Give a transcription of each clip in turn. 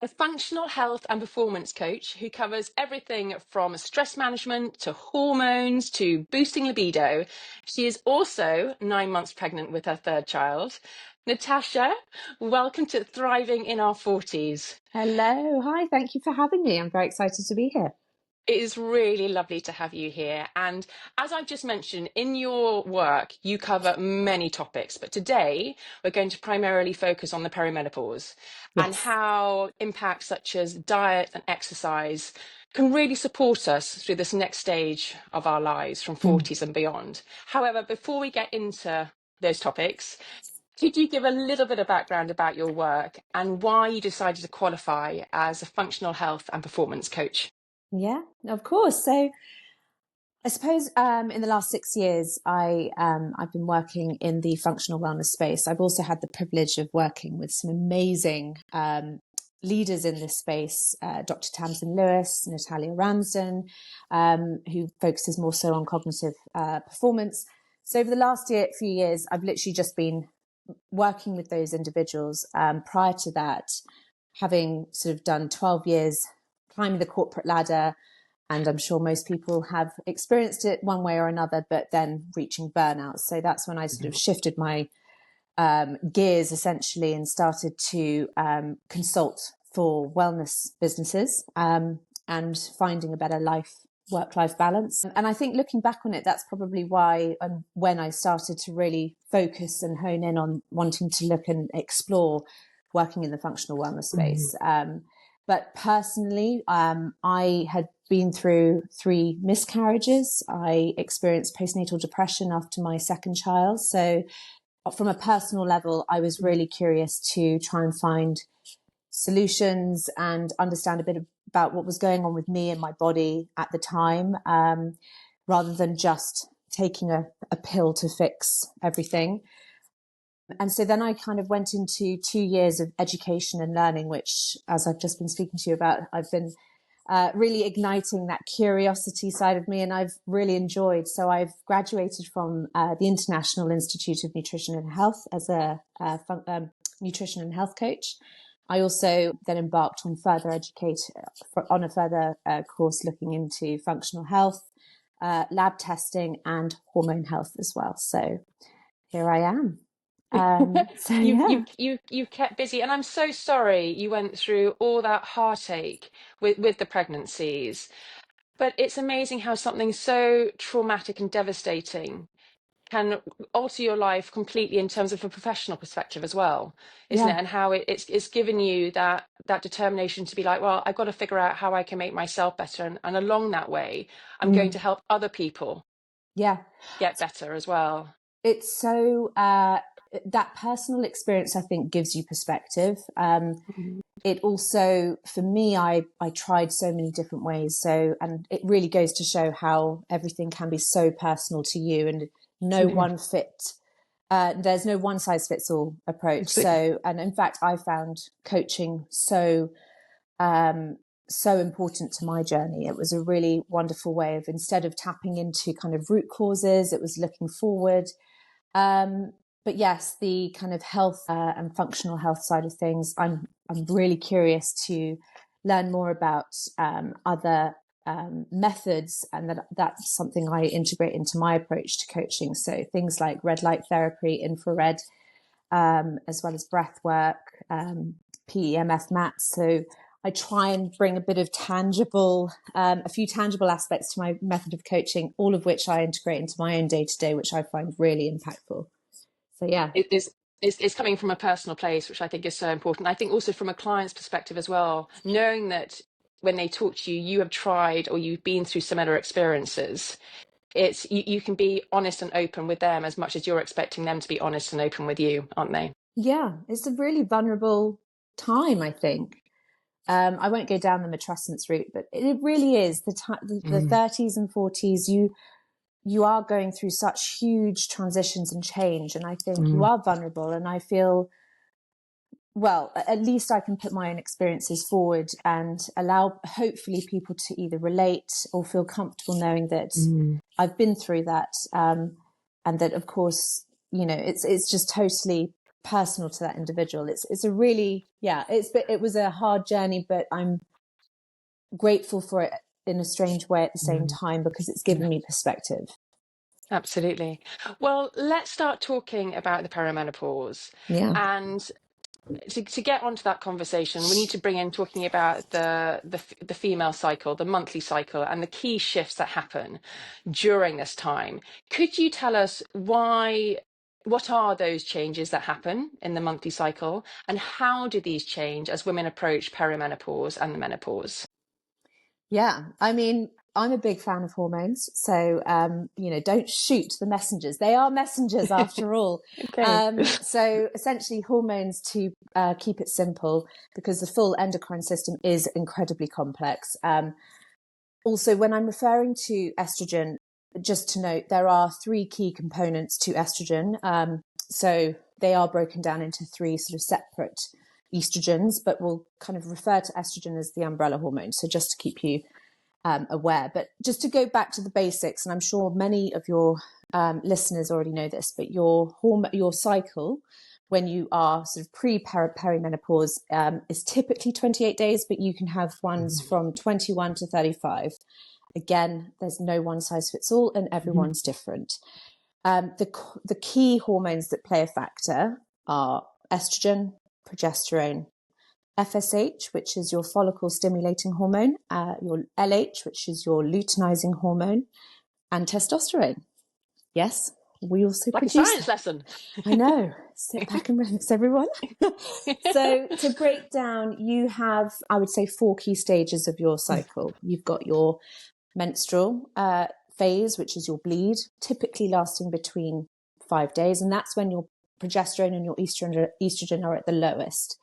A functional health and performance coach who covers everything from stress management to hormones to boosting libido. She is also 9 months pregnant with her third child. Natasha, welcome to Thriving in Our 40s. Hello, hi, thank you for having me. I'm very excited to be here. It is really lovely to have you here. And as I've just mentioned, in your work, you cover many topics. But today, we're going to primarily focus on the perimenopause and Yes. how impacts such as diet and exercise can really support us through this next stage of our lives from Mm. 40s and beyond. However, before we get into those topics, could you give a little bit of background about your work and why you decided to qualify as a functional health and performance coach? Yeah, of course. So I suppose in the last 6 years, I've been working in the functional wellness space. I've also had the privilege of working with some amazing leaders in this space, Dr. Tamsin Lewis, Natalia Ramsden, who focuses more so on cognitive performance. So over the last few years, I've literally just been working with those individuals. Prior to that, having sort of done 12 years climbing the corporate ladder, and I'm sure most people have experienced it one way or another, but then reaching burnout. So that's when I sort of shifted my gears essentially and started to consult for wellness businesses and finding a better work-life balance. And I think looking back on it, that's probably why when I started to really focus and hone in on wanting to look and explore working in the functional wellness space. But personally, I had been through 3 miscarriages. I experienced postnatal depression after my second child. So from a personal level, I was really curious to try and find solutions and understand a bit about what was going on with me and my body at the time, rather than just taking a pill to fix everything. And so then I kind of went into 2 years of education and learning, which, as I've just been speaking to you about, I've been really igniting that curiosity side of me, and I've really enjoyed. So I've graduated from the International Institute of Nutrition and Health as a nutrition and health coach. I also then embarked on on a further course looking into functional health, lab testing, and hormone health as well. So here I am. So yeah. You've kept busy, and I'm so sorry you went through all that heartache with the pregnancies. But it's amazing how something so traumatic and devastating can alter your life completely in terms of a professional perspective as well, isn't it? Yeah. And how it's given you that determination to be like, well, I've got to figure out how I can make myself better, and along that way, I'm going Mm. to help other people Yeah. get better as well. It's so that personal experience, I think, gives you perspective. It also, for me, I tried so many different ways. So, and it really goes to show how everything can be so personal to you, and no Absolutely. one fit. There's no one size fits all approach. Absolutely. So, and in fact, I found coaching so important to my journey. It was a really wonderful way of, instead of tapping into kind of root causes, it was looking forward. But yes, the kind of health and functional health side of things, I'm really curious to learn more about other methods, and that's something I integrate into my approach to coaching. So things like red light therapy, infrared, as well as breath work, PEMF mats. So I try and bring a bit of a few tangible aspects to my method of coaching, all of which I integrate into my own day to day, which I find really impactful. So yeah. It is it's coming from a personal place, which I think is so important. I think also from a client's perspective as well, knowing that when they talk to you, you have tried or you've been through similar experiences. You can be honest and open with them as much as you're expecting them to be honest and open with you, aren't they? Yeah, it's a really vulnerable time, I think. I won't go down the matrescence route, but it really is the 30s and 40s. You are going through such huge transitions and change, and I think you are vulnerable. And I feel, well, at least I can put my own experiences forward and allow hopefully people to either relate or feel comfortable knowing that I've been through that, and that of course, it's just totally personal to that individual. It's a really, it was a hard journey, but I'm grateful for it in a strange way at the same time, because it's given me perspective. Absolutely. Well, let's start talking about the perimenopause. Yeah. And to get onto that conversation, we need to bring in talking about the female cycle, the monthly cycle, and the key shifts that happen during this time. Could you tell us what are those changes that happen in the monthly cycle, and how do these change as women approach perimenopause and the menopause? Yeah, I mean, I'm a big fan of hormones. So, don't shoot the messengers. They are messengers after all. Okay. So essentially hormones, to keep it simple, because the full endocrine system is incredibly complex. Also, when I'm referring to estrogen, just to note, there are three key components to estrogen. So they are broken down into three sort of separate estrogens, but we'll kind of refer to estrogen as the umbrella hormone. So just to keep you aware. But just to go back to the basics, and I'm sure many of your listeners already know this, but your cycle, when you are sort of perimenopause, is typically 28 days, but you can have ones from 21 to 35. Again, there's no one size fits all, and everyone's different. The key hormones that play a factor are estrogen, progesterone, FSH, which is your follicle stimulating hormone, your LH, which is your luteinizing hormone, and testosterone. Yes, we also Like a produce science that. lesson. I know. Sit back and relax, everyone. So to break down, you have, I would say, 4 key stages of your cycle. You've got your menstrual phase, which is your bleed, typically lasting between 5 days. And that's when your progesterone and your estrogen are at the lowest.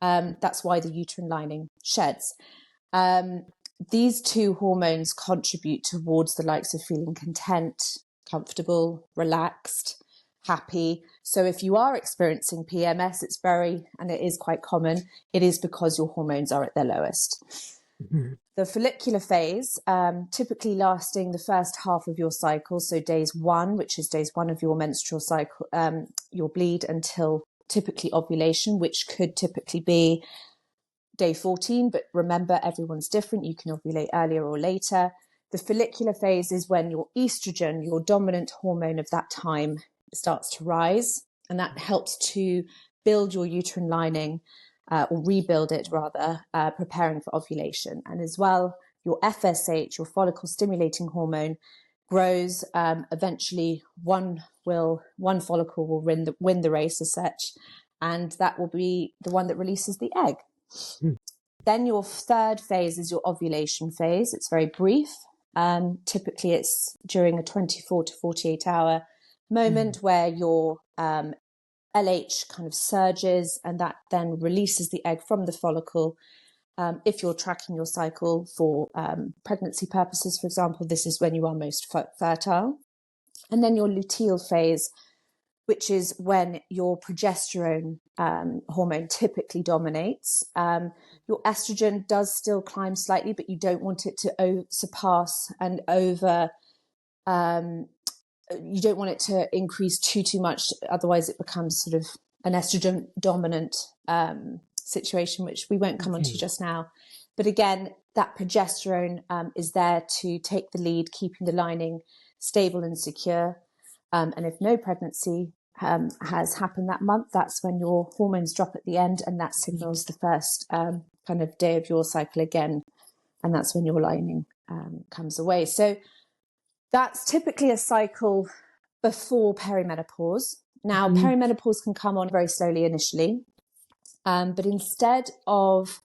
That's why the uterine lining sheds. These two hormones contribute towards the likes of feeling content, comfortable, relaxed, happy. So if you are experiencing PMS, and it is quite common, it is because your hormones are at their lowest. The follicular phase, typically lasting the first half of your cycle, so days 1, which is days 1 of your menstrual cycle, your bleed, until typically ovulation, which could typically be day 14, but remember, everyone's different. You can ovulate earlier or later. The follicular phase is when your estrogen, your dominant hormone of that time, starts to rise, and that helps to build your uterine lining, or rebuild it rather, preparing for ovulation. And as well, your FSH, your follicle stimulating hormone, grows. Eventually, one follicle will win the race as such, and that will be the one that releases the egg. Then your third phase is your ovulation phase. It's very brief. Typically, it's during a 24 to 48 hour moment where your LH kind of surges, and that then releases the egg from the follicle. If you're tracking your cycle for pregnancy purposes, for example, this is when you are most fertile. And then your luteal phase, which is when your progesterone hormone typically dominates. Your estrogen does still climb slightly, but you don't want it to surpass and over. You don't want it to increase too much, otherwise it becomes sort of an estrogen dominant situation, which we won't come onto just now. But again, that progesterone is there to take the lead, keeping the lining stable and secure. And if no pregnancy has happened that month, that's when your hormones drop at the end, and that signals the first kind of day of your cycle again. And that's when your lining comes away. So that's typically a cycle before perimenopause. Now, perimenopause can come on very slowly initially, but instead of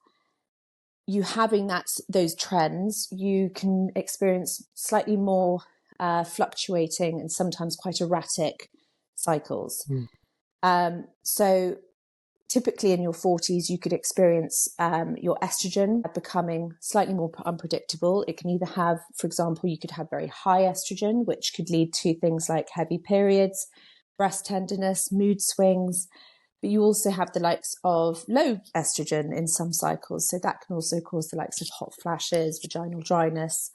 you having those trends, you can experience slightly more fluctuating and sometimes quite erratic cycles. So typically in your 40s, you could experience your estrogen becoming slightly more unpredictable. It can either have, for example, you could have very high estrogen, which could lead to things like heavy periods, breast tenderness, mood swings. But you also have the likes of low estrogen in some cycles. So that can also cause the likes of hot flashes, vaginal dryness,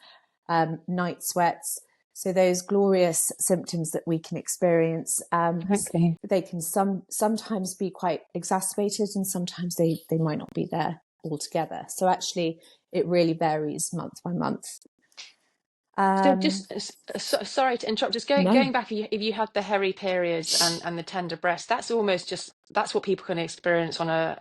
night sweats. So those glorious symptoms that we can experience, Okay. they can sometimes be quite exacerbated, and sometimes they might not be there altogether. So actually, it really varies month by month. So just sorry to interrupt. Just No, going back, if you had the hairy periods and the tender breast, that's almost just that's what people can experience on a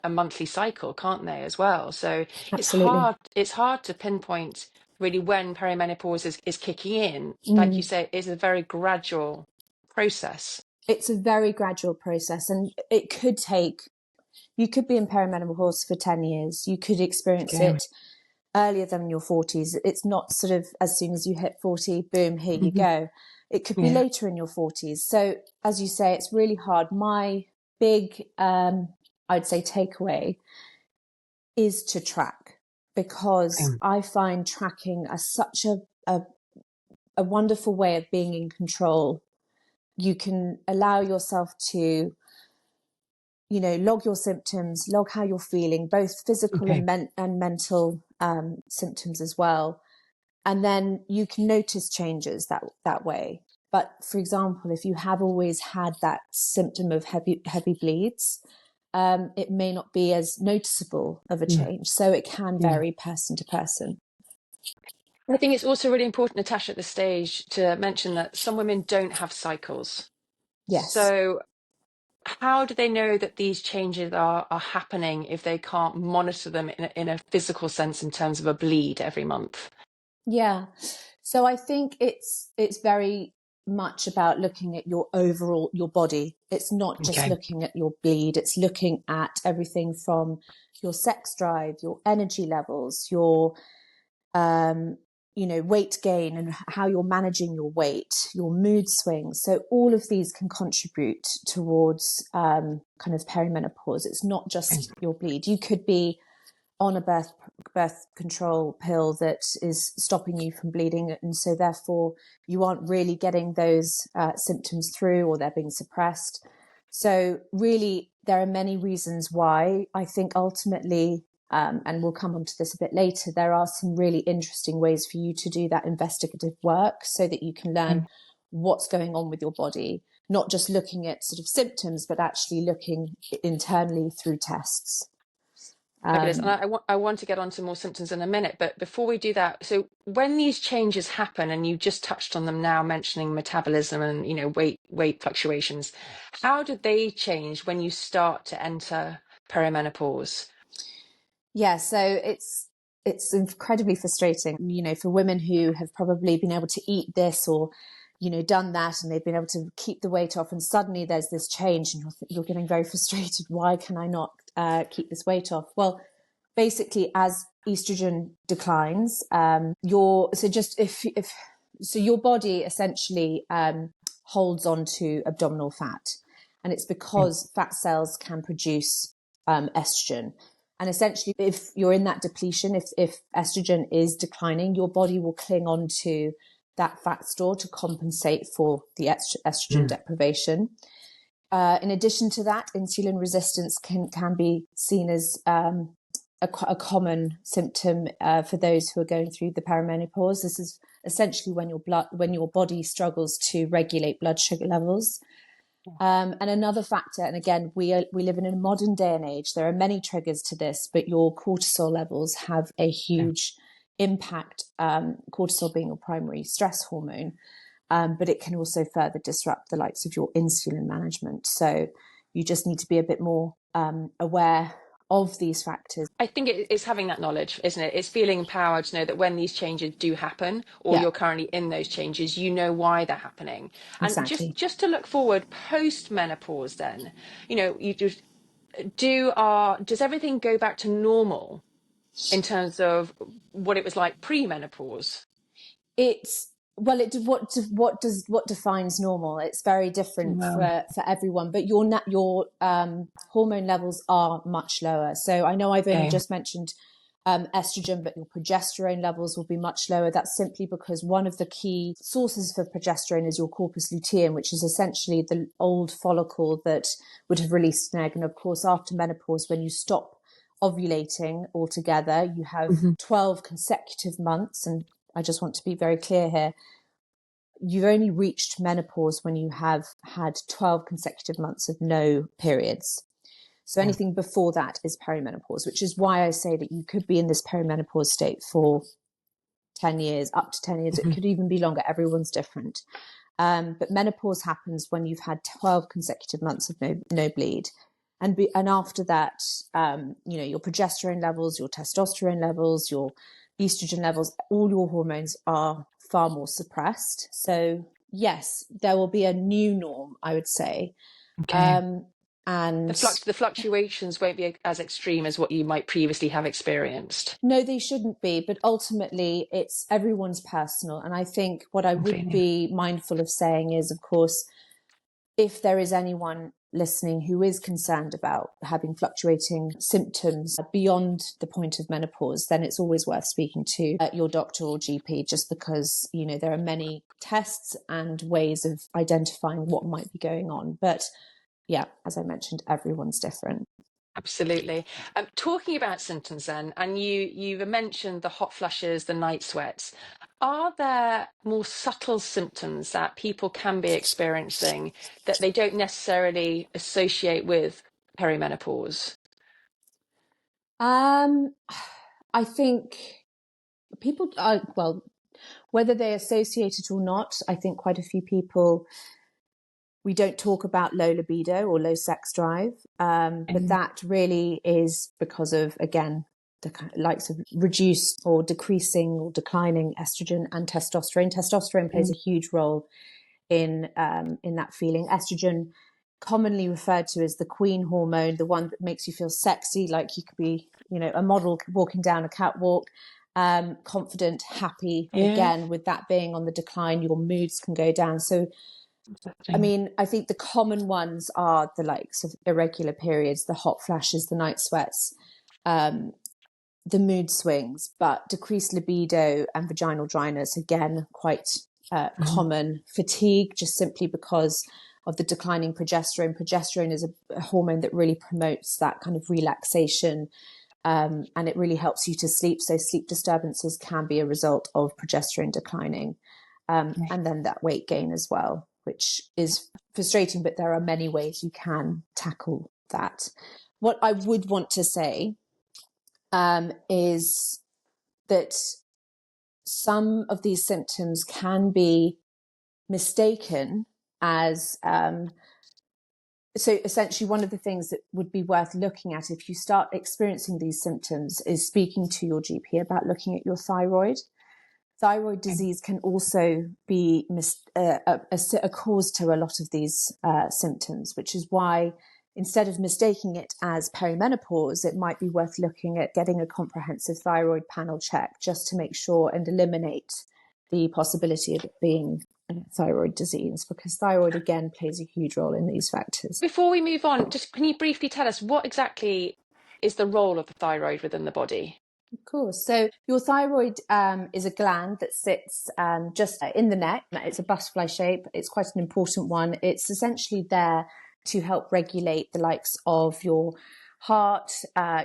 monthly cycle, can't they, as well? So absolutely. it's hard to pinpoint really when perimenopause is kicking in. Like you Mm. say, it's a very gradual process. It's a very gradual process, and it could take. You could be in perimenopause for 10 years. You could experience Okay. it earlier than your 40s. It's not sort of as soon as you hit 40, boom, here you Hmm. go. It could be Yeah. later in your 40s. So, as you say, it's really hard. My big, I'd say, takeaway is to track, because Um, I find tracking as such a wonderful way of being in control. You can allow yourself to, log your symptoms, log how you're feeling, both physical okay. and mental symptoms as well. And then you can notice changes that way. But for example, if you have always had that symptom of heavy bleeds, it may not be as noticeable of a Mm, change. So it can yeah. vary person to person. I think it's also really important, Natasha, at this stage to mention that some women don't have cycles. Yes. So how do they know that these changes are happening if they can't monitor them in a physical sense in terms of a bleed every month? Yeah. So I think it's very much about looking at your body. It's not just Okay. looking at your bleed, it's looking at everything from your sex drive, your energy levels, your um, weight gain, and how you're managing your weight, your mood swings. So all of these can contribute towards kind of perimenopause. It's not just your bleed. You could be on a birth control pill that is stopping you from bleeding, and so therefore you aren't really getting those symptoms through, or they're being suppressed. So really, there are many reasons why. I think ultimately, and we'll come onto this a bit later, there are some really interesting ways for you to do that investigative work so that you can learn Mm. what's going on with your body, not just looking at sort of symptoms, but actually looking internally through tests. Fabulous. And Um, I want to get on to more symptoms in a minute, but before we do that, so when these changes happen, and you just touched on them now, mentioning metabolism and weight fluctuations, how do they change when you start to enter perimenopause? Yeah, so it's incredibly frustrating, for women who have probably been able to eat this or, done that, and they've been able to keep the weight off, and suddenly there's this change, and you're getting very frustrated. Why can I not keep this weight off? Well, basically, as estrogen declines, your so just if so your body essentially holds on to abdominal fat, and it's Mm. because fat cells can produce estrogen. And essentially, if you're in that depletion, if estrogen is declining, your body will cling on to that fat store to compensate for the estrogen Mm. deprivation. In addition to that, insulin resistance can be seen as a common symptom for those who are going through the perimenopause. This is essentially when your body struggles to regulate blood sugar levels. And another factor, and again, we live in a modern day and age. There are many triggers to this, but your cortisol levels have a Yeah. huge impact. Cortisol being your primary stress hormone, but it can also further disrupt the likes of your insulin management. So you just need to be a bit more aware of these factors. I think it's having that knowledge, isn't it? It's feeling empowered to know that when these changes do happen, or Yeah, you're currently in those changes, you know why they're happening. And exactly. just to look forward post menopause, then, you just does everything go back to normal in terms of what it was like pre-menopause? It's well, what defines normal? It's very different Well, for everyone, but your hormone levels are much lower. So I know I've only okay. just mentioned estrogen, but your progesterone levels will be much lower. That's simply because one of the key sources for progesterone is your corpus luteum, which is essentially the old follicle that would have released an egg. And of course, after menopause, when you stop ovulating altogether, you have Mhm. 12 consecutive months, and I just want to be very clear here. you've only reached menopause when you have had 12 consecutive months of no periods. So anything before that is perimenopause, which is why I say that you could be in this perimenopause state for 10 years, up to 10 years. It could even be longer. Everyone's different. But menopause happens when you've had 12 consecutive months of no bleed. And after that, your progesterone levels, your testosterone levels, your estrogen levels, all your hormones are far more suppressed. So yes, there will be a new norm, I would say. Okay. And The fluctuations won't be as extreme as what you might previously have experienced. no, they shouldn't be, but ultimately it's everyone's personal. And I think what I would Completely. be mindful of saying is, of course, if there is anyone listening who is concerned about having fluctuating symptoms beyond the point of menopause, then it's always worth speaking to your doctor or GP, just because, there are many tests and ways of identifying what might be going on. But yeah, as I mentioned, everyone's different. Absolutely. Talking about symptoms then, and you've mentioned the hot flushes, the night sweats. Are there more subtle symptoms that people can be experiencing that they don't necessarily associate with perimenopause? I think people are, well, whether they associate it or not, I think quite a few people, we don't talk about low libido or low sex drive, but that really is because of, again, the likes of reduced or decreasing or declining estrogen and testosterone. Testosterone plays a huge role in that feeling. Estrogen, commonly referred to as the queen hormone, the one that makes you feel sexy, like you could be, a model walking down a catwalk, confident, happy. Yeah. Again, with that being on the decline, your moods can go down. So I think the common ones are the likes of irregular periods, the hot flashes, the night sweats, the mood swings, but decreased libido and vaginal dryness, again, quite common. Fatigue, just simply because of the declining progesterone. Progesterone is a hormone that really promotes that kind of relaxation, and it really helps you to sleep. So sleep disturbances can be a result of progesterone declining. And then that weight gain as well, which is frustrating, but there are many ways you can tackle that. What I would want to say is that some of these symptoms can be mistaken as so essentially one of the things that would be worth looking at if you start experiencing these symptoms is speaking to your GP about looking at your thyroid. Thyroid disease can also be a cause to a lot of these symptoms, which is why instead of mistaking it as perimenopause, it might be worth looking at getting a comprehensive thyroid panel check just to make sure and eliminate the possibility of it being thyroid disease, because thyroid, again, plays a huge role in these factors. Before we move on, just can you briefly tell us what exactly is the role of the thyroid within the body? Of course. So your thyroid is a gland that sits just in the neck. It's a butterfly shape. It's quite an important one. It's essentially there to help regulate the likes of your heart,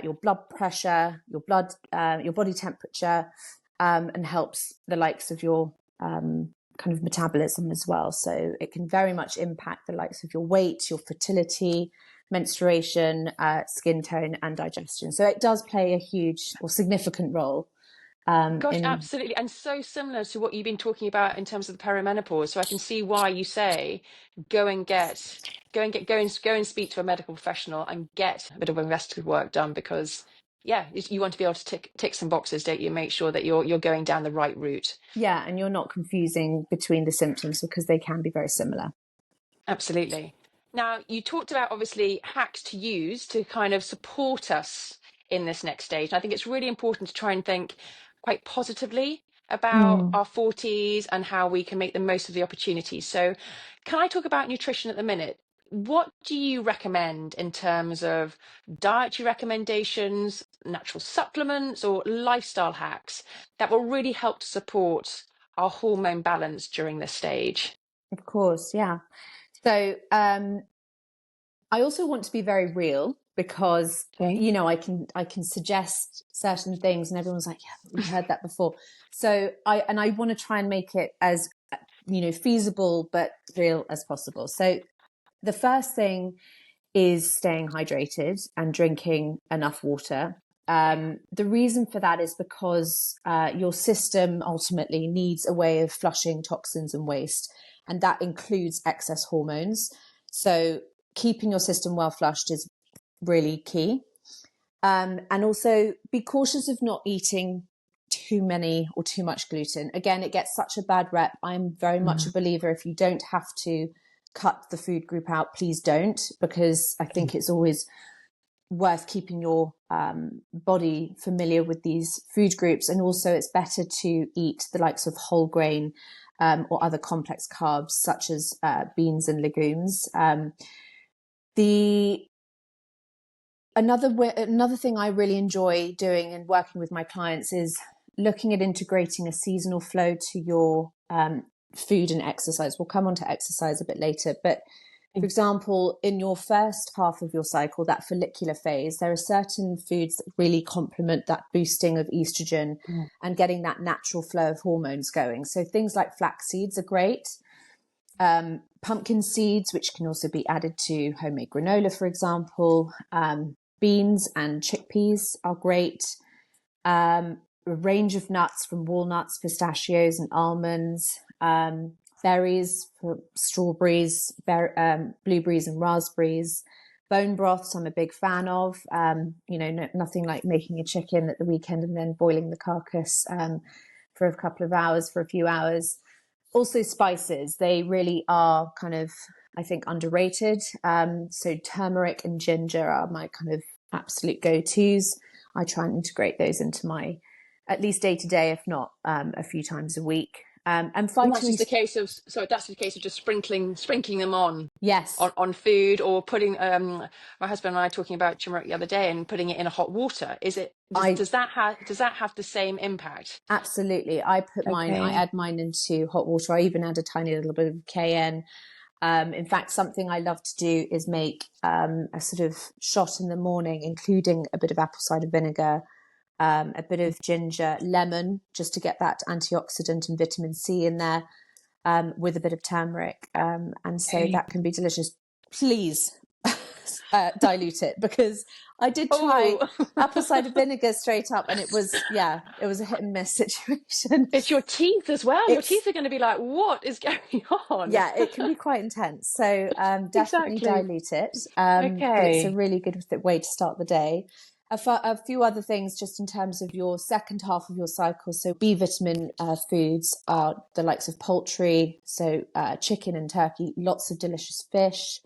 your blood pressure, your body temperature, and helps the likes of your kind of metabolism as well. So it can very much impact the likes of your weight, your fertility, menstruation, skin tone, and digestion. So it does play a huge or significant role. Gosh, In absolutely. And so similar to what you've been talking about in terms of the perimenopause. So I can see why you say go and speak to a medical professional and get a bit of investigative work done, because yeah, you want to be able to tick some boxes, don't you? Make sure that you're going down the right route. Yeah, and you're not confusing between the symptoms because they can be very similar. Absolutely. Now, you talked about obviously hacks to use to kind of support us in this next stage. And I think it's really important to try and think quite positively about Mm. our 40s and how we can make the most of the opportunities. So, can I talk about nutrition at the minute? What do you recommend in terms of dietary recommendations, natural supplements, or lifestyle hacks that will really help to support our hormone balance during this stage? Of course, yeah. So I also want to be very real because Okay. I can suggest certain things and everyone's like, yeah, we've heard that before. So I want to try and make it as feasible but real as possible. So the first thing is staying hydrated and drinking enough water. The reason for that is because your system ultimately needs a way of flushing toxins and waste, and that includes excess hormones. So keeping your system well flushed is really key. And also be cautious of not eating too many or too much gluten. Again, it gets such a bad rep. I'm very much a believer, if you don't have to cut the food group out, please don't, because I think it's always worth keeping your body familiar with these food groups. And also it's better to eat the likes of whole grain or other complex carbs such as beans and legumes. Another thing I really enjoy doing and working with my clients is looking at integrating a seasonal flow to your food and exercise. We'll come on to exercise a bit later, but for example, in your first half of your cycle, that follicular phase, there are certain foods that really complement that boosting of estrogen and getting that natural flow of hormones going. So things like flax seeds are great. Pumpkin seeds, which can also be added to homemade granola, for example. Beans and chickpeas are great. A range of nuts from walnuts, pistachios and almonds. Berries, strawberries, blueberries and raspberries. Bone broths I'm a big fan of. Nothing like making a chicken at the weekend and then boiling the carcass for a couple of hours, for a few hours. Also spices, they really are kind of, I think, underrated. So turmeric and ginger are my kind of absolute go-tos. I try and integrate those into my, at least day to day, if not a few times a week. And that's just a case of just sprinkling them on. Yes. On food, or putting my husband and I talking about turmeric the other day and putting it in a hot water. Does that have the same impact? Absolutely. I add mine into hot water. I even add a tiny little bit of cayenne. In fact, something I love to do is make a sort of shot in the morning, including a bit of apple cider vinegar, a bit of ginger, lemon, just to get that antioxidant and vitamin C in there, with a bit of turmeric. And so that can be delicious. Please dilute it, because I did try apple cider vinegar straight up, and it was a hit and miss situation. It's your teeth as well. Your teeth are going to be like, what is going on? Yeah, it can be quite intense. So definitely dilute it. But it's a really good way to start the day. A few other things just in terms of your second half of your cycle. So B vitamin foods are the likes of poultry, so chicken and turkey, lots of delicious fish,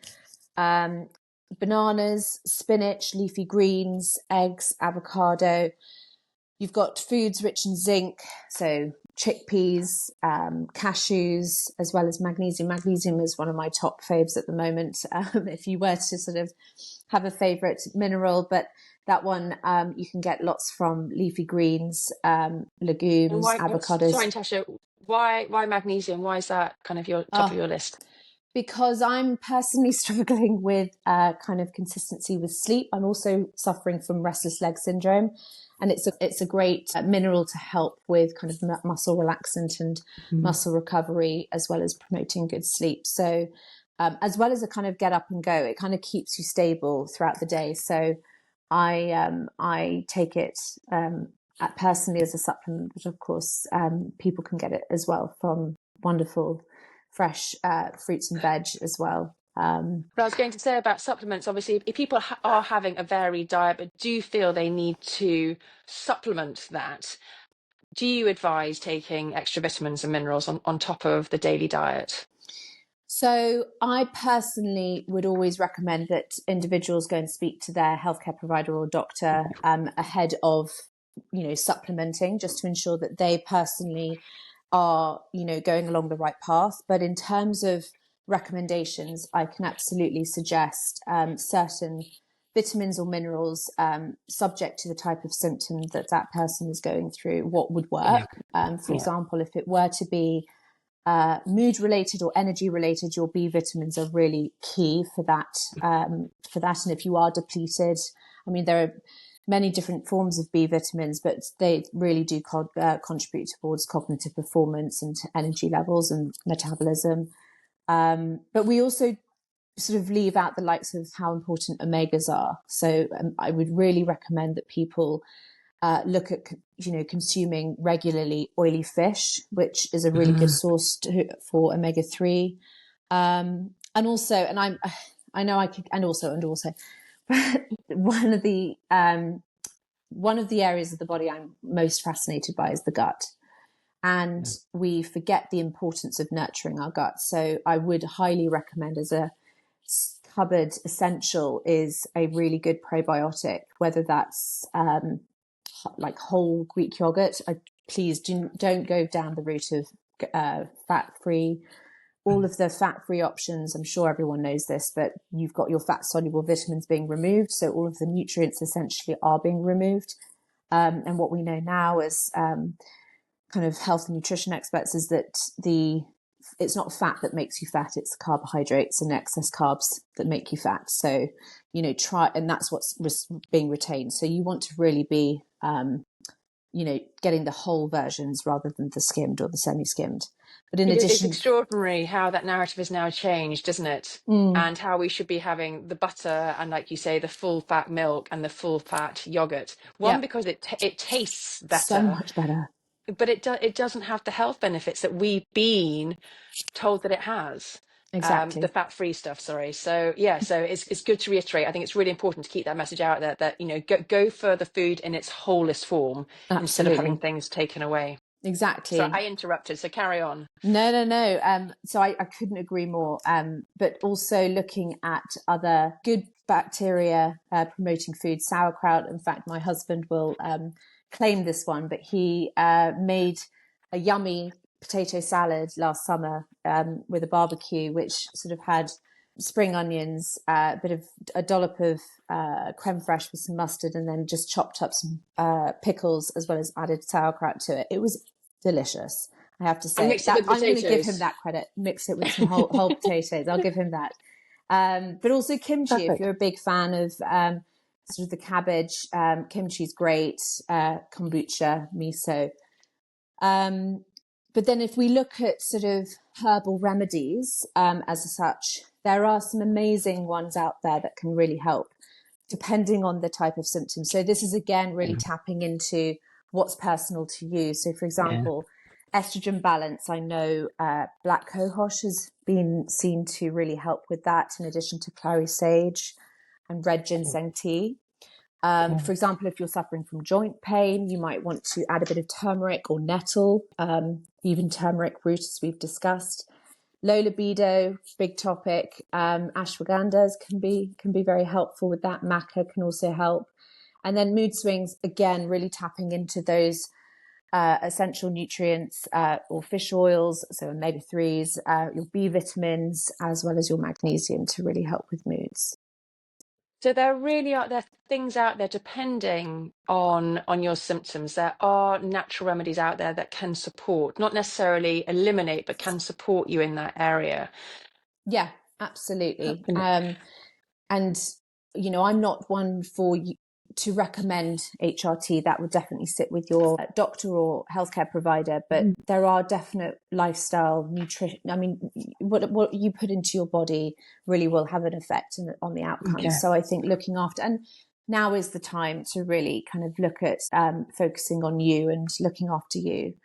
bananas, spinach, leafy greens, eggs, avocado. You've got foods rich in zinc, so chickpeas, cashews, as well as magnesium. Magnesium is one of my top faves at the moment, if you were to sort of have a favorite mineral. But that one, you can get lots from leafy greens, legumes, avocados. Sorry, Natasha, why magnesium? Why is that kind of your top of your list? Because I'm personally struggling with kind of consistency with sleep. I'm also suffering from restless leg syndrome, and it's a great mineral to help with kind of muscle relaxant and muscle recovery, as well as promoting good sleep. So as well as a kind of get up and go, it kind of keeps you stable throughout the day. So I take it personally as a supplement, but of course people can get it as well from wonderful fresh fruits and veg as well. But I was going to say about supplements, obviously, if people are having a varied diet but do feel they need to supplement that, do you advise taking extra vitamins and minerals on top of the daily diet? So I personally would always recommend that individuals go and speak to their healthcare provider or doctor ahead of, supplementing, just to ensure that they personally are, going along the right path. But in terms of recommendations, I can absolutely suggest certain vitamins or minerals, subject to the type of symptom that person is going through, what would work. For example, if it were to be mood related or energy related, your B vitamins are really key for that. And if you are depleted, I mean, there are many different forms of B vitamins, but they really do contribute towards cognitive performance and energy levels and metabolism. But we also sort of leave out the likes of how important omegas are. So I would really recommend that people look at, consuming regularly oily fish, which is a really good source for omega-3. And also, I know I could, and also, one of the areas of the body I'm most fascinated by is the gut. And we forget the importance of nurturing our gut. So I would highly recommend, as a cupboard essential, is a really good probiotic, whether that's like whole Greek yogurt. Please don't go down the route of fat-free. All of the fat-free options, I'm sure everyone knows this, but you've got your fat-soluble vitamins being removed. So all of the nutrients essentially are being removed. And what we know now as kind of health and nutrition experts is that it's not fat that makes you fat, it's carbohydrates and excess carbs that make you fat. So, and that's what's being retained. So you want to really be, getting the whole versions rather than the skimmed or the semi-skimmed. But in It's addition, extraordinary how that narrative has now changed, isn't it? And how we should be having the butter and, like you say, the full fat milk and the full fat yogurt. One, yeah, because it tastes so better, much better. but it doesn't have the health benefits that we've been told that it has. The Exactly. fat-free stuff, sorry. So yeah, so it's good to reiterate. I think it's really important to keep that message out there that, go for the food in its wholest form instead of having Absolutely. things taken away. So Exactly. I interrupted, so carry on. No. So I couldn't agree more. But also looking at other good bacteria promoting food, sauerkraut. In fact, my husband will claim this one, but he made a yummy potato salad last summer with a barbecue, which sort of had spring onions, a dollop of creme fraiche with some mustard, and then just chopped up some pickles, as well as added sauerkraut to it. It was delicious, I have to And say. mix it That with I'm going to give him potatoes. that credit. Mix it with some whole potatoes. I'll give him that. But also kimchi, if you're a big fan of sort of the cabbage, kimchi's great. Kombucha, miso. But then if we look at sort of herbal remedies as such, there are some amazing ones out there that can really help depending on the type of symptoms. So this is, again, really tapping into what's personal to you. So, for example, estrogen balance. I know black cohosh has been seen to really help with that, in addition to clary sage and red ginseng tea. For example, if you're suffering from joint pain, you might want to add a bit of turmeric or nettle, even turmeric root, as we've discussed. Low libido, big topic. Ashwagandhas can be very helpful with that. Maca can also help. And then mood swings, again, really tapping into those essential nutrients or fish oils, so omega-3s, your B vitamins, as well as your magnesium to really help with moods. So there things out there, depending on your symptoms. There are natural remedies out there that can support, not necessarily eliminate, but can support you in that area. Yeah, absolutely. And, I'm not one to recommend HRT. That would definitely sit with your doctor or healthcare provider. But there are definite lifestyle nutrition. I mean, what you put into your body really will have an effect on the outcomes. So I think looking after, and now is the time to really kind of look at focusing on you and looking after you.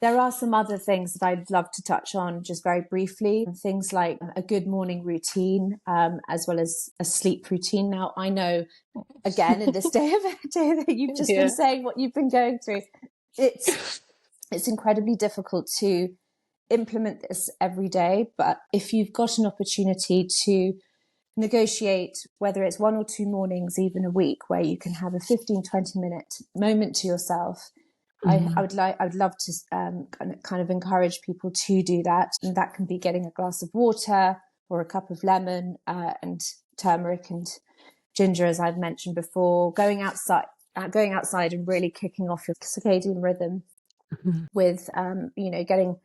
There are some other things that I'd love to touch on just very briefly. Things like a good morning routine, as well as a sleep routine. Now, I know, again, in this day that you've just been saying what you've been going through, it's incredibly difficult to implement this every day. But if you've got an opportunity to negotiate, whether it's 1 or 2 mornings, even a week, where you can have a 15-20 minute moment to yourself, I would love to kind of encourage people to do that. And that can be getting a glass of water or a cup of lemon and turmeric and ginger, as I've mentioned before. Going outside and really kicking off your circadian rhythm with, getting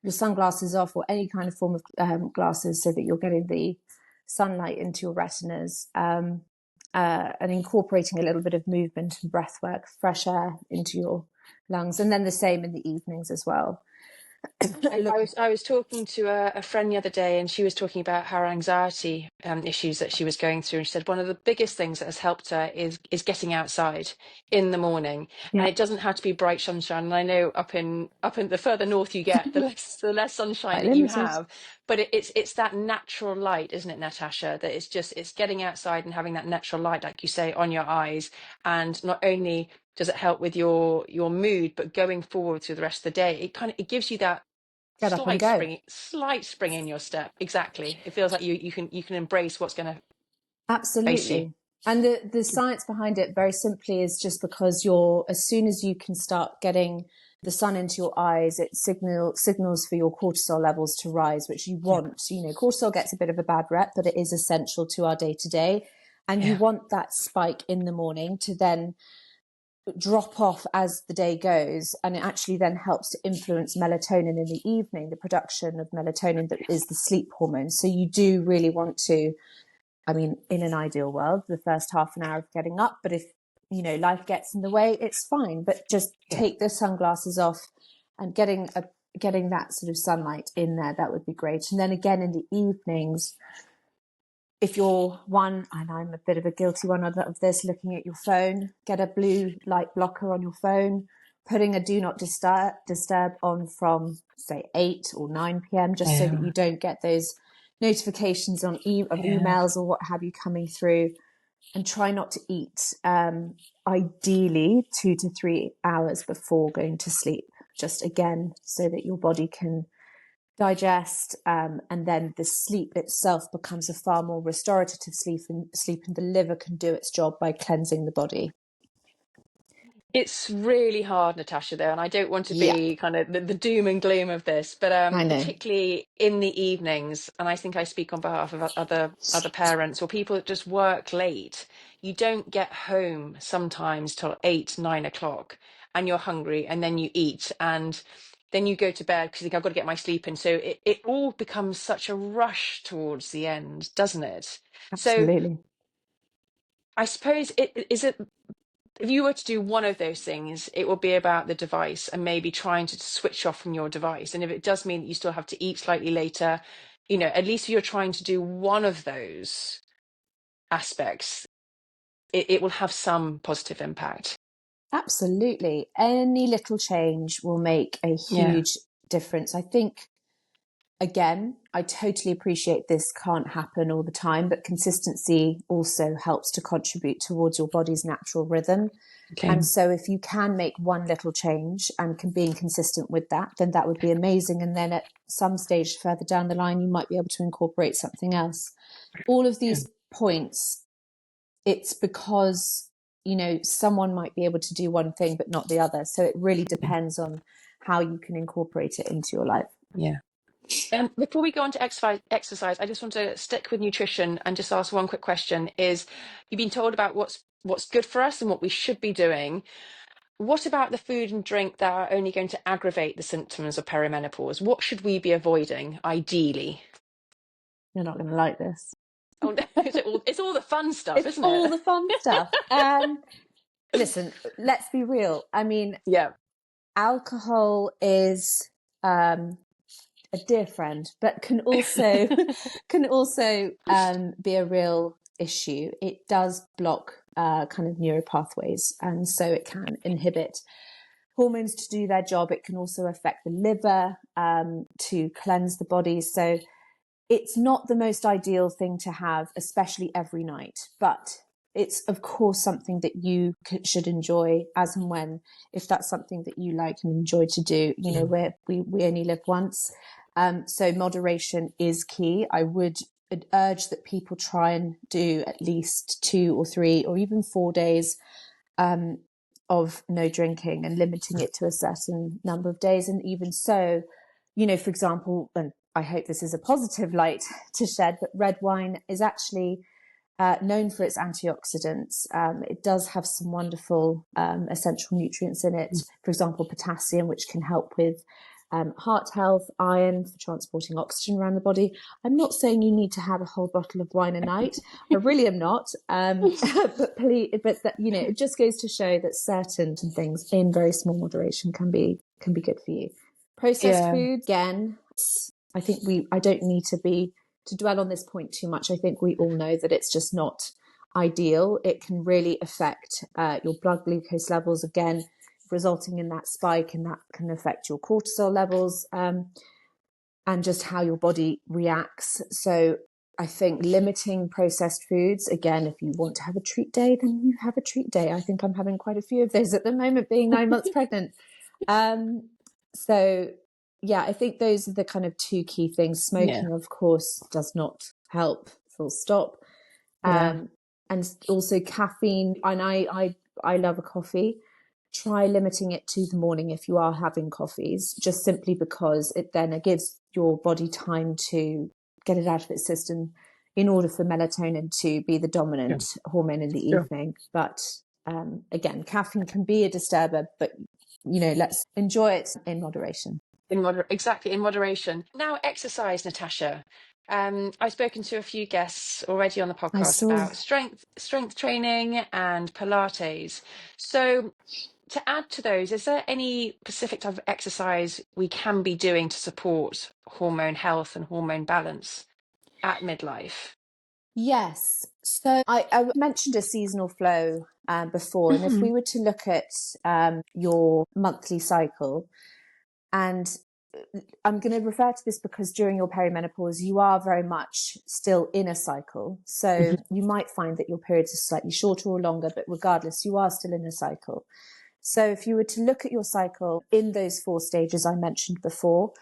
your sunglasses off or any kind of form of glasses, so that you're getting the sunlight into your retinas. and incorporating a little bit of movement and breath work, fresh air into your lungs, and then the same in the evenings as well. I was talking to a friend the other day, and she was talking about her anxiety issues that she was going through. And she said one of the biggest things that has helped her is getting outside in the morning, Yeah, and it doesn't have to be bright sunshine. And I know up in the further north you get, the less sunshine quite that you limited. have. But it's that natural light, isn't it, Natasha? That it's getting outside and having that natural light, like you say, on your eyes, and not only does it help with your mood, but going forward through the rest of the day, it gives you that Get up and go. slight spring in your step. Exactly. It feels like you can embrace what's going to face you. Absolutely. And the science behind it, very simply, is just because as soon as you can start getting the sun into your eyes, it signals for your cortisol levels to rise, which you Yeah. want. Cortisol gets a bit of a bad rep, but it is essential to our day to day. And you Yeah. want that spike in the morning to then drop off as the day goes, and it actually then helps to influence melatonin in the evening, the production of melatonin that is the sleep hormone. So you do really want to, in an ideal world, the first half an hour of getting up, but if life gets in the way, it's fine, but just Yeah. take the sunglasses off and getting that sort of sunlight in there, that would be great. And then again in the evenings, if you're one, and I'm a bit of a guilty one of this, looking at your phone, get a blue light blocker on your phone, putting a do not disturb on from, say, 8 or 9 p.m, just so that you don't get those notifications of emails or what have you coming through. And try not to eat, ideally 2 to 3 hours before going to sleep, just again, so that your body can digest, and then the sleep itself becomes a far more restorative sleep, and the liver can do its job by cleansing the body. It's really hard, Natasha, though, and I don't want to Yeah, be kind of the doom and gloom of this, but I know. particularly in the evenings, and I think I speak on behalf of other parents or people that just work late. You don't get home sometimes till 8, 9 o'clock, and you're hungry, and then you eat, and then you go to bed because you think I've got to get my sleep in. So it all becomes such a rush towards the end, doesn't it? So Absolutely. I suppose it if you were to do one of those things, it will be about the device and maybe trying to switch off from your device. And if it does mean that you still have to eat slightly later, at least if you're trying to do one of those aspects, it will have some positive impact. Absolutely. Any little change will make a Yeah. huge difference. I think, again, I totally appreciate this can't happen all the time, but consistency also helps to contribute towards your body's natural rhythm. Okay. And so if you can make one little change and being consistent with that, then that would be amazing. And then at some stage further down the line, you might be able to incorporate something else. All of Yeah. these points, it's because, someone might be able to do one thing, but not the other. So it really depends on how you can incorporate it into your life. Yeah. Before we go on to exercise, I just want to stick with nutrition and just ask one quick question. You've been told about what's good for us and what we should be doing. What about the food and drink that are only going to aggravate the symptoms of perimenopause? What should we be avoiding, ideally? You're not going to like this. Oh, no, it's all the fun stuff, It's isn't all it? the fun stuff. Listen, let's be real. Yeah. Alcohol is a dear friend, but can also be a real issue. It does block kind of neuropathways, and so it can inhibit hormones to do their job. It can also affect the liver to cleanse the body. So it's not the most ideal thing to have, especially every night, but it's of course something that you should enjoy as and when, if that's something that you like and enjoy to do. We only live once, so moderation is key. I would urge that people try and do at least 2 or 3 or even 4 days of no drinking and limiting it to a certain number of days. And even so, for example, and I hope this is a positive light to shed, but red wine is actually known for its antioxidants. It does have some wonderful essential nutrients in it. For example, potassium, which can help with heart health, iron for transporting oxygen around the body. I'm not saying you need to have a whole bottle of wine a night. I really am not. But please, but that, you know, it just goes to show that certain things in very small moderation can be good for you. Processed Yeah, food, again, I don't need to dwell on this point too much. I think we all know that it's just not ideal. It can really affect your blood glucose levels, again, resulting in that spike, and that can affect your cortisol levels and just how your body reacts. So I think limiting processed foods, again, if you want to have a treat day, then you have a treat day. I think I'm having quite a few of those at the moment, being 9 months pregnant. So yeah, I think those are the kind of two key things. yeah, Smoking, of course, does not help, full stop. yeah. And also caffeine. And I love a coffee. Try limiting it to the morning if you are having coffees, just simply because it gives your body time to get it out of its system in order for melatonin to be the dominant hormone in the Sure. evening. But again, caffeine can be a disturber, but you know, let's enjoy it in moderation. Exactly, in moderation. Now, exercise, Natasha. I've spoken to a few guests already on the I podcast saw. about strength training and Pilates. So, to add to those, is there any specific type of exercise we can be doing to support hormone health and hormone balance at midlife? Yes. So I mentioned a seasonal flow before, and if Hmm. we were to look at your monthly cycle, and I'm going to refer to this because during your perimenopause, you are very much still in a cycle. So you might find that your periods are slightly shorter or longer, but regardless, you are still in a cycle. So if you were to look at your cycle in those 4 stages I mentioned before,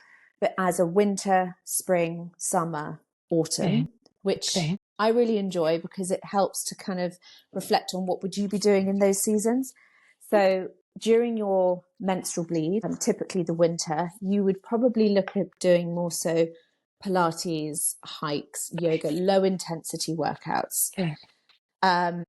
but as a winter, spring, summer, Okay. autumn, which Okay. I really enjoy because it helps to kind of reflect on what would you be doing in those seasons. So during your menstrual bleed, typically the winter, you would probably look at doing more so Pilates, hikes, yoga, low intensity workouts. Okay.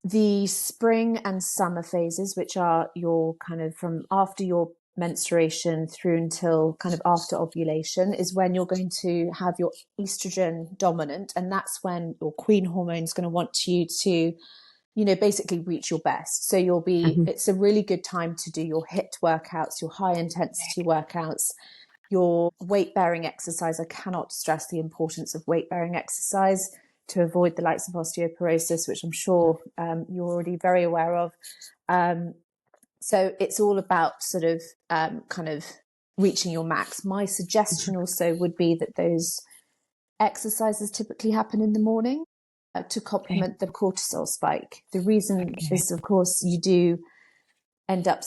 The spring and summer phases, which are your kind of from after your menstruation through until kind of after ovulation, is when you're going to have your estrogen dominant. And that's when your queen hormone is going to want you to, you know, basically reach your best. So it's a really good time to do your HIIT workouts, your high intensity workouts, your weight bearing exercise. I cannot stress the importance of weight bearing exercise to avoid the likes of osteoporosis, which I'm sure you're already very aware of. So it's all about sort of kind of reaching your max. My suggestion also would be that those exercises typically happen in the morning to Okay. complement the cortisol spike. The reason Okay. is, of course, you do end up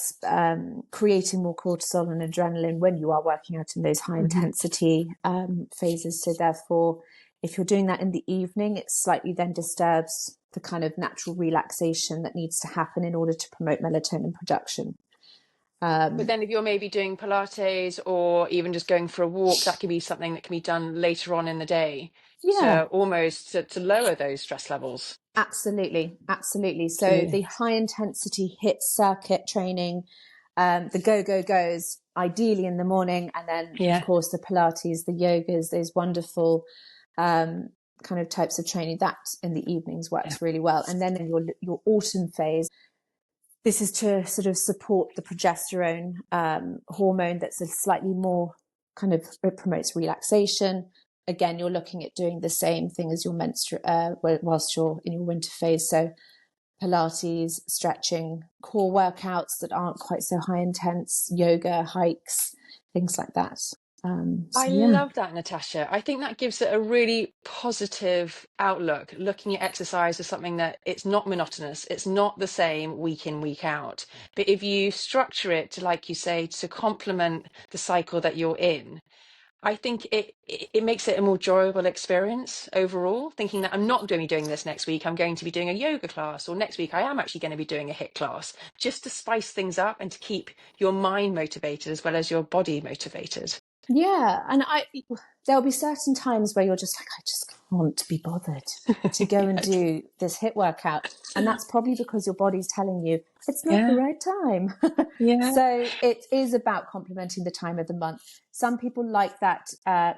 creating more cortisol and adrenaline when you are working out in those high intensity phases. So therefore, if you're doing that in the evening, it slightly then disturbs the kind of natural relaxation that needs to happen in order to promote melatonin production. But then if you're maybe doing Pilates or even just going for a walk, that could be something that can be done later on in the day Yeah, to almost to lower those stress levels. absolutely. Absolutely. So Okay. the high intensity HIIT circuit training, the go goes ideally in the morning, and then of Yeah. course the Pilates, the yogas, those wonderful kind of types of training that in the evenings Yeah. works really well. And then in your autumn phase, this is to sort of support the progesterone hormone that's a slightly more kind of, it promotes relaxation. Again, you're looking at doing the same thing as your whilst you're in your winter phase. So Pilates, stretching, core workouts that aren't quite so high intense, yoga, hikes, things like that. I So yeah, love that, Natasha. I think that gives it a really positive outlook, looking at exercise as something that it's not monotonous, it's not the same week in, week out. But if you structure it to, like you say, to complement the cycle that you're in, I think it makes it a more enjoyable experience overall, thinking that I'm not going to be doing this next week. I'm going to be doing a yoga class, or next week I am actually going to be doing a HIIT class, just to spice things up and to keep your mind motivated as well as your body motivated. Yeah, and there'll be certain times where you're just like, I just can't be bothered to go and Yes. do this HIIT workout, and that's probably because your body's telling you it's not the Yeah. right time. Yeah. So it is about complementing the time of the month. Some people like that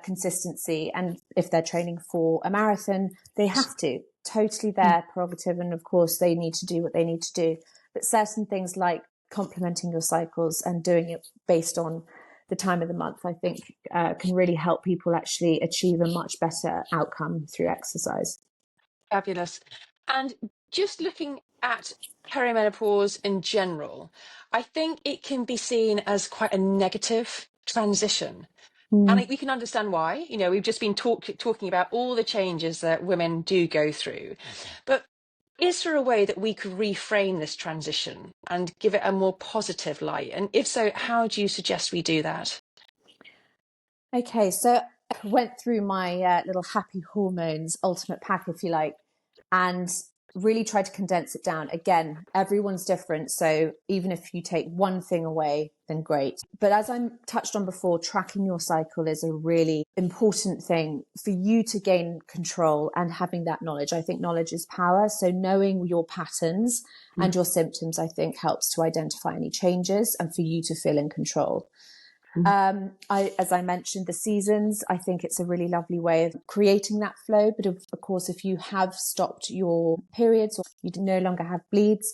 consistency, and if they're training for a marathon, they have to. Totally their prerogative, and of course they need to do what they need to do. But certain things like complementing your cycles and doing it based on the time of the month, I think can really help people actually achieve a much better outcome through exercise. Fabulous. And just looking at perimenopause in general, I think it can be seen as quite a negative transition. And Mm. we can understand why. You know, we've just been talking about all the changes that women do go through. But is there a way that we could reframe this transition and give it a more positive light? And if so, how do you suggest we do that? Okay, so I went through my little happy hormones ultimate pack, if you like, and really tried to condense it down. Again, everyone's different. So even if you take one thing away, then great. But as I touched on before, tracking your cycle is a really important thing for you to gain control and having that knowledge. I think knowledge is power. So knowing your patterns and your symptoms, I think, helps to identify any changes and for you to feel in control. As I mentioned, the seasons, I think it's a really lovely way of creating that flow. But of course, if you have stopped your periods or you no longer have bleeds,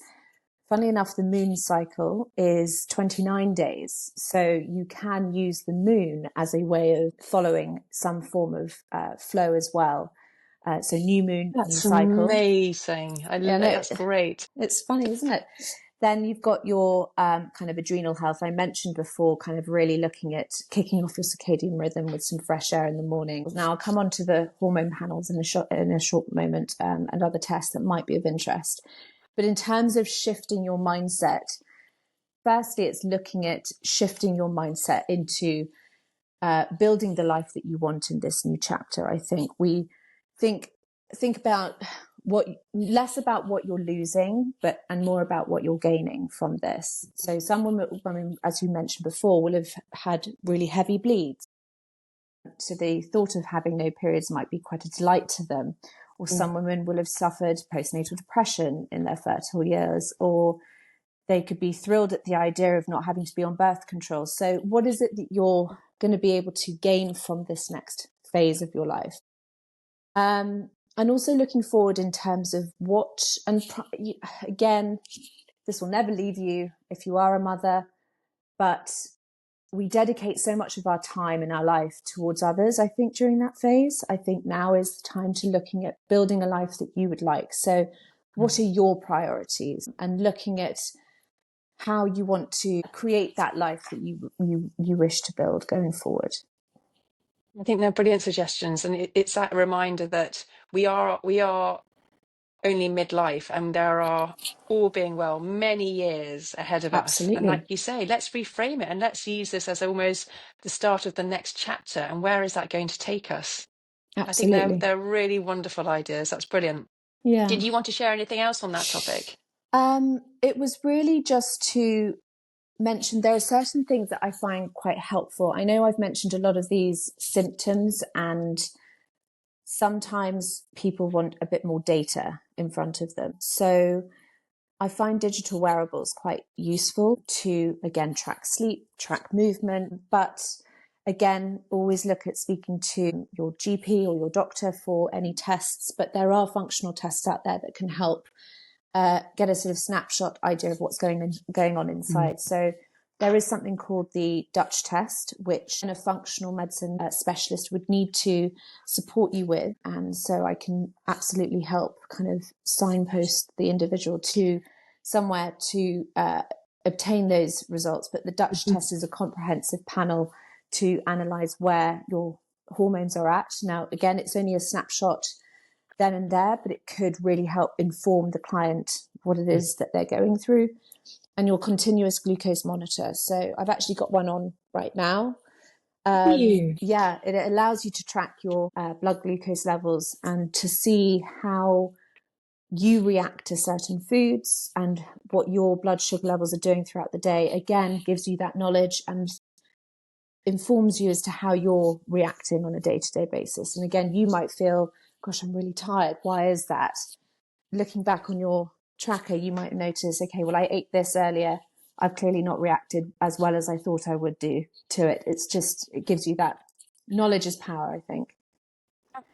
funnily enough, the moon cycle is 29 days. So you can use the moon as a way of following some form of flow as well. So new moon That's cycle. amazing. And That's great. it's funny, isn't it? Then you've got your kind of adrenal health. I mentioned before, kind of really looking at kicking off your circadian rhythm with some fresh air in the morning. Now, I'll come on to the hormone panels in a short moment and other tests that might be of interest. But in terms of shifting your mindset, firstly, it's looking at shifting your mindset into building the life that you want in this new chapter. I think we think about what less about what you're losing, and more about what you're gaining from this. So some women, as you mentioned before, will have had really heavy bleeds. So the thought of having no periods might be quite a delight to them. Or some women will have suffered postnatal depression in their fertile years, or they could be thrilled at the idea of not having to be on birth control. So what is it that you're going to be able to gain from this next phase of your life? And also looking forward in terms of again, this will never leave you if you are a mother, but we dedicate so much of our time in our life towards others, I think, during that phase. I think now is the time to looking at building a life that you would like. So what are your priorities? And looking at how you want to create that life that you wish to build going forward. I think they're brilliant suggestions, and it's that reminder that we are only midlife, and there are, all being well, many years ahead of us. And like Absolutely. you say, let's reframe it and let's use this as almost the start of the next chapter. And where is that going to take us? I think Absolutely. they're really wonderful ideas. That's brilliant. Yeah. Did you want to share anything else on that topic? It was really just to mention there are certain things that I find quite helpful. I know I've mentioned a lot of these symptoms, and sometimes people want a bit more data in front of them. So I find digital wearables quite useful to, again, track sleep, track movement, but again, always look at speaking to your GP or your doctor for any tests. But there are functional tests out there that can help get a sort of snapshot idea of what's going on inside. So there is something called the Dutch test, which a functional medicine specialist would need to support you with. And so I can absolutely help kind of signpost the individual to somewhere to obtain those results. But the Dutch test is a comprehensive panel to analyze where your hormones are at. Now, again, it's only a snapshot then and there, but it could really help inform the client what it is that they're going through. And your continuous glucose monitor. So I've actually got one on right now. Yeah, it allows you to track your blood glucose levels and to see how you react to certain foods and what your blood sugar levels are doing throughout the day. Again, gives you that knowledge and informs you as to how you're reacting on a day-to-day basis. And again, you might feel, gosh, I'm really tired. Why is that? Looking back on your tracker, you might notice, okay, well, I ate this earlier. I've clearly not reacted as well as I thought I would do to it. It gives you that knowledge is power, I think.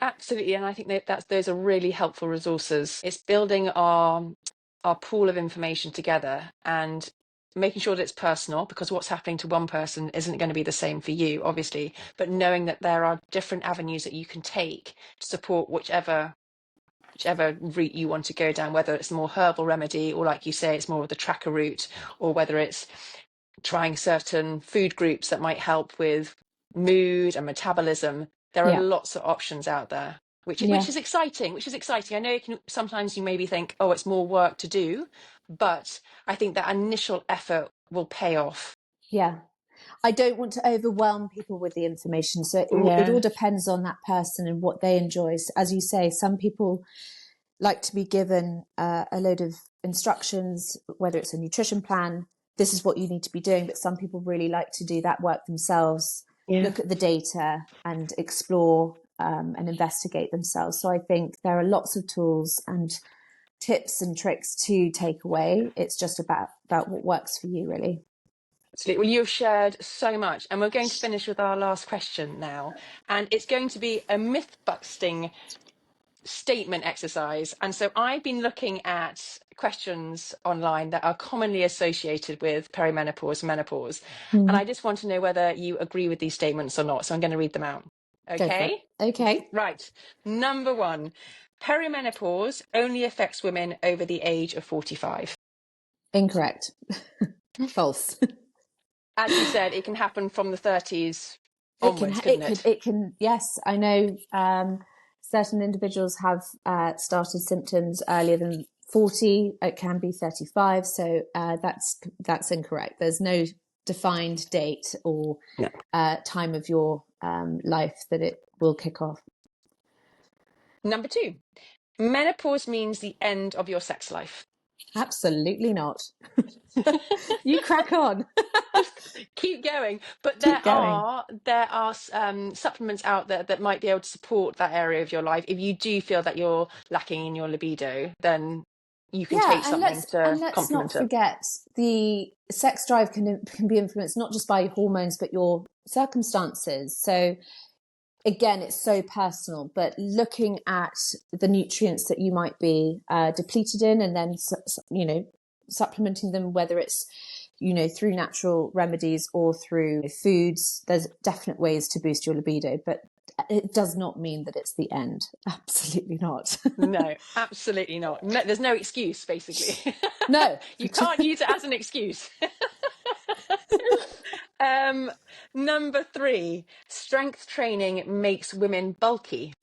Absolutely, and I think that those are really helpful resources. It's building our pool of information together and making sure that it's personal, because what's happening to one person isn't going to be the same for you, obviously, but knowing that there are different avenues that you can take to support whichever route you want to go down, whether it's a more herbal remedy, or like you say, it's more of the tracker route, or whether it's trying certain food groups that might help with mood and metabolism. There are Yeah. lots of options out there, which Yeah. is exciting. I know sometimes you maybe think, oh, it's more work to do, but I think that initial effort will pay off. Yeah. I don't want to overwhelm people with the information. So it all Yeah. depends on that person and what they enjoy. So as you say, some people like to be given a load of instructions, whether it's a nutrition plan, this is what you need to be doing. But some people really like to do that work themselves, Yeah. look at the data and explore and investigate themselves. So I think there are lots of tools and tips and tricks to take away. It's just about what works for you, really. Absolutely. Well, you've shared so much, and we're going to finish with our last question now, and it's going to be a myth busting statement exercise. And so I've been looking at questions online that are commonly associated with perimenopause and menopause, and I just want to know whether you agree with these statements or not. So I'm going to read them out. Go for it. Okay. Okay. Right. Number one: perimenopause only affects women over the age of 45. Incorrect. False. As you said, it can happen from the 30s onwards, couldn't it? It can. Yes, I know. Certain individuals have started symptoms earlier than 40. It can be 35. So that's incorrect. There's no defined date or No. time of your life that it will kick off. Number two: menopause means the end of your sex life. Absolutely not. You crack on. Keep going, but Keep going. there are supplements out there that might be able to support that area of your life. If you do feel that you're lacking in your libido, then you can Yeah, take something to let's not complement it. forget the sex drive can be influenced not just by hormones but your circumstances. So again, it's so personal, but looking at the nutrients that you might be depleted in, and then supplementing them, whether it's through natural remedies or through foods, there's definite ways to boost your libido, but it does not mean that it's the end. Absolutely not. No, absolutely not. No, there's no excuse, basically. No. You can't use it as an excuse. Number three: strength training makes women bulky.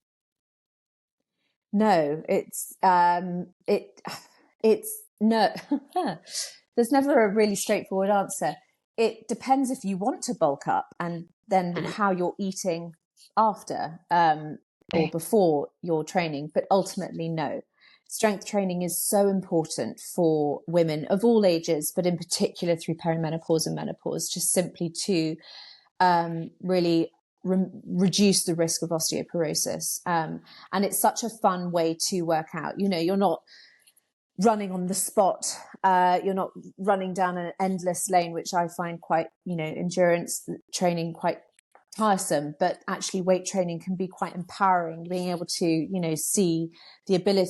No, it's no. There's never a really straightforward answer. It depends if you want to bulk up and then how you're eating after or before your training, but ultimately no. Strength training is so important for women of all ages, but in particular through perimenopause and menopause, just simply to really reduce the risk of osteoporosis. And it's such a fun way to work out. You're not running on the spot. You're not running down an endless lane, which I find quite, endurance training quite tiresome, but actually weight training can be quite empowering, being able to, see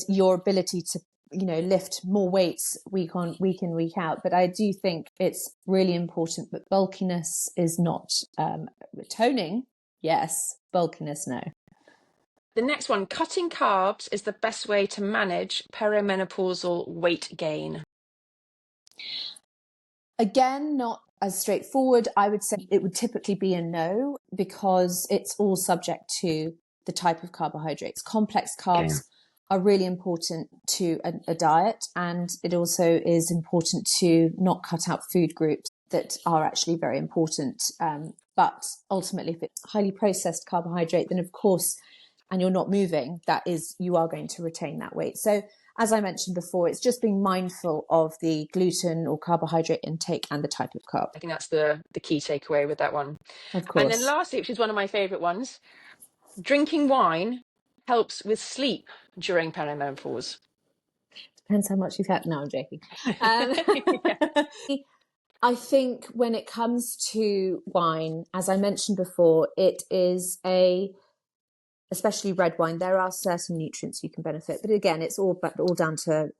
your ability to, lift more weights week in, week out. But I do think it's really important, but bulkiness is not. Toning, yes. Bulkiness, no. The next one: cutting carbs is the best way to manage perimenopausal weight gain. Again, not as straightforward. I would say it would typically be a no, because it's all subject to the type of carbohydrates. Complex carbs are really important to a diet, and it also is important to not cut out food groups that are actually very important. But ultimately, if it's highly processed carbohydrate, then of course, and you're not moving, you are going to retain that weight. So as I mentioned before, it's just being mindful of the gluten or carbohydrate intake and the type of carb. I think that's the key takeaway with that one. Of And then course. lastly, which is one of my favorite ones, drinking wine helps with sleep during perimenopause. Depends how much you've had. No, I'm joking. Yeah. I think when it comes to wine, as I mentioned before, it is especially red wine. There are certain nutrients you can benefit, but again, it's all down to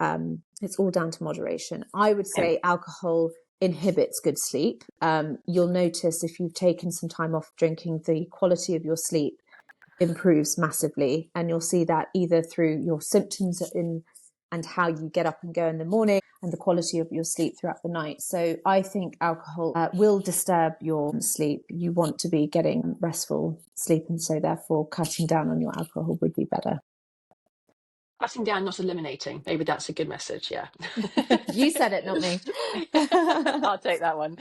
moderation. I would say alcohol inhibits good sleep. You'll notice if you've taken some time off drinking, the quality of your sleep improves massively, and you'll see that either through your symptoms and how you get up and go in the morning and the quality of your sleep throughout the night. So I think alcohol will disturb your sleep. You want to be getting restful sleep, and so therefore cutting down on your alcohol would be better. Cutting down, not eliminating. Maybe that's a good message. Yeah. You said it, not me. I'll take that one.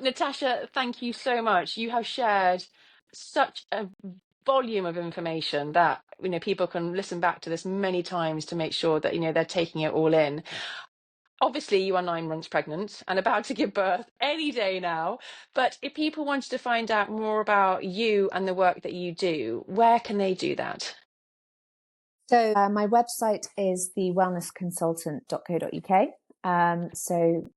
Natasha, thank you so much. You have shared such a volume of information that people can listen back to this many times to make sure that they're taking it all in. Obviously, you are 9 months pregnant and about to give birth any day now. But if people wanted to find out more about you and the work that you do, where can they do that? So my website is thewellnessconsultant.co.uk. So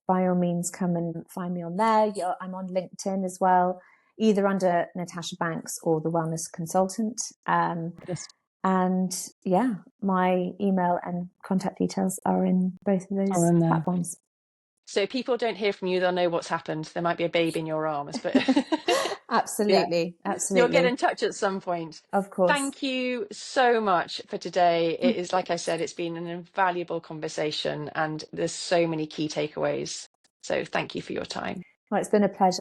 by all means, come and find me on there. I'm on LinkedIn as well, either under Natasha Banks or the Wellness Consultant. Yes. And yeah, my email and contact details are in both of those platforms. So if people don't hear from you, they'll know what's happened. There might be a baby in your arms, but Absolutely. Yeah. Absolutely. You'll get in touch at some point. Of course. Thank you so much for today. It is, like I said, it's been an invaluable conversation and there's so many key takeaways. So thank you for your time. Well, it's been a pleasure.